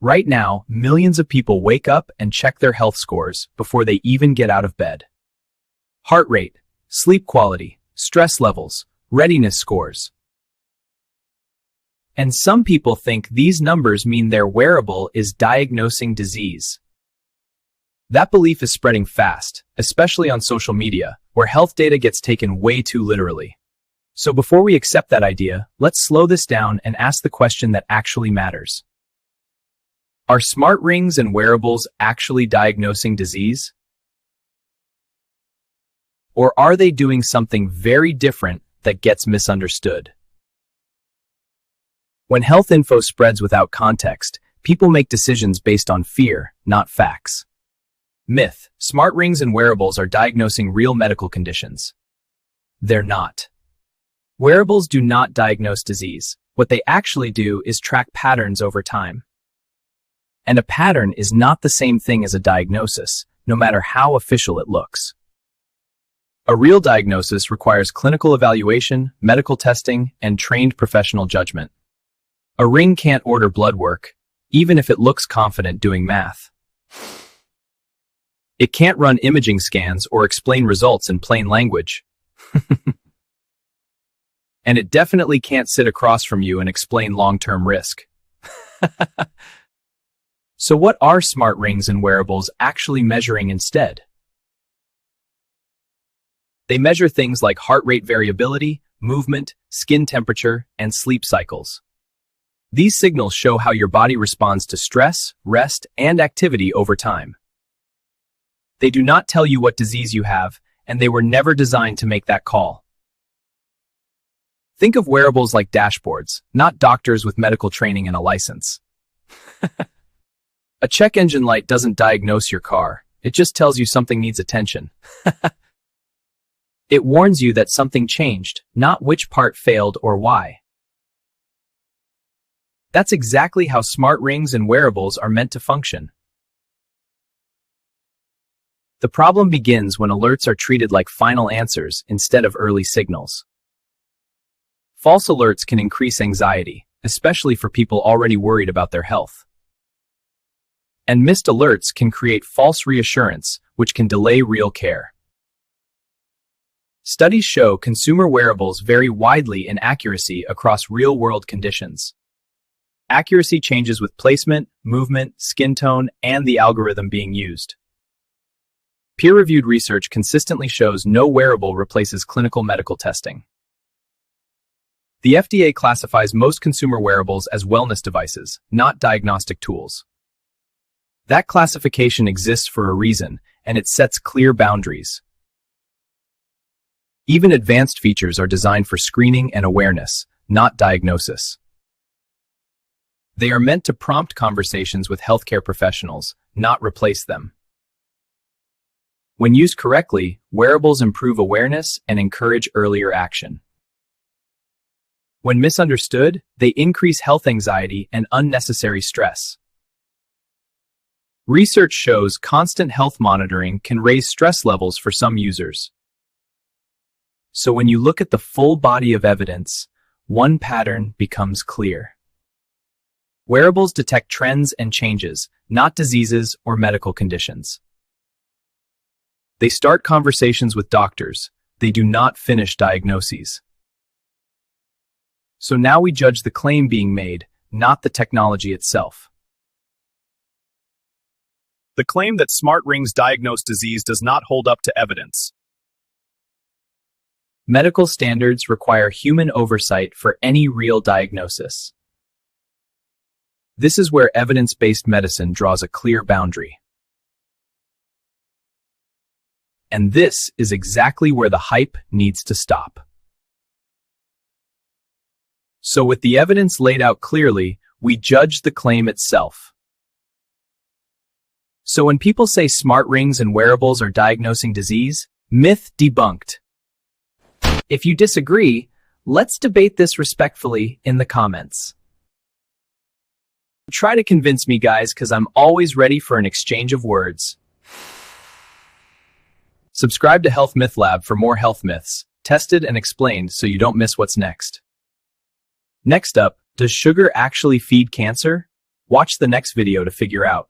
Right now, millions of people wake up and check their health scores before they even get out of bed. Heart rate, sleep quality, stress levels, readiness scores. And some people think these numbers mean their wearable is diagnosing disease. That belief is spreading fast, especially on social media, where health data gets taken way too literally. So before we accept that idea, let's slow this down and ask the question that actually matters. Are smart rings and wearables actually diagnosing disease? Or are they doing something very different that gets misunderstood? When health info spreads without context, people make decisions based on fear, not facts. Myth: smart rings and wearables are diagnosing real medical conditions. They're not. Wearables do not diagnose disease. What they actually do is track patterns over time. And a pattern is not the same thing as a diagnosis, no matter how official it looks. A real diagnosis requires clinical evaluation, medical testing, and trained professional judgment. A ring can't order blood work, even if it looks confident doing math. It can't run imaging scans or explain results in plain language. And it definitely can't sit across from you and explain long-term risk. So what are smart rings and wearables actually measuring instead? They measure things like heart rate variability, movement, skin temperature, and sleep cycles. These signals show how your body responds to stress, rest, and activity over time. They do not tell you what disease you have, and they were never designed to make that call. Think of wearables like dashboards, not doctors with medical training and a license. A check engine light doesn't diagnose your car. It just tells you something needs attention. It warns you that something changed, not which part failed or why. That's exactly how smart rings and wearables are meant to function. The problem begins when alerts are treated like final answers instead of early signals. False alerts can increase anxiety, especially for people already worried about their health. And missed alerts can create false reassurance, which can delay real care. Studies show consumer wearables vary widely in accuracy across real-world conditions. Accuracy changes with placement, movement, skin tone, and the algorithm being used. Peer-reviewed research consistently shows no wearable replaces clinical medical testing. The FDA classifies most consumer wearables as wellness devices, not diagnostic tools. That classification exists for a reason, and it sets clear boundaries. Even advanced features are designed for screening and awareness, not diagnosis. They are meant to prompt conversations with healthcare professionals, not replace them. When used correctly, wearables improve awareness and encourage earlier action. When misunderstood, they increase health anxiety and unnecessary stress. Research shows constant health monitoring can raise stress levels for some users. So when you look at the full body of evidence, one pattern becomes clear. Wearables detect trends and changes, not diseases or medical conditions. They start conversations with doctors. They do not finish diagnoses. So now we judge the claim being made, not the technology itself. The claim that smart rings diagnose disease does not hold up to evidence. Medical standards require human oversight for any real diagnosis. This is where evidence-based medicine draws a clear boundary. And this is exactly where the hype needs to stop. So with the evidence laid out clearly, we judge the claim itself. So when people say smart rings and wearables are diagnosing disease, myth debunked. If you disagree, let's debate this respectfully in the comments. Try to convince me, guys, because I'm always ready for an exchange of words. Subscribe to Health Myth Lab for more health myths, tested and explained so you don't miss what's next. Next up, does sugar actually feed cancer? Watch the next video to figure out.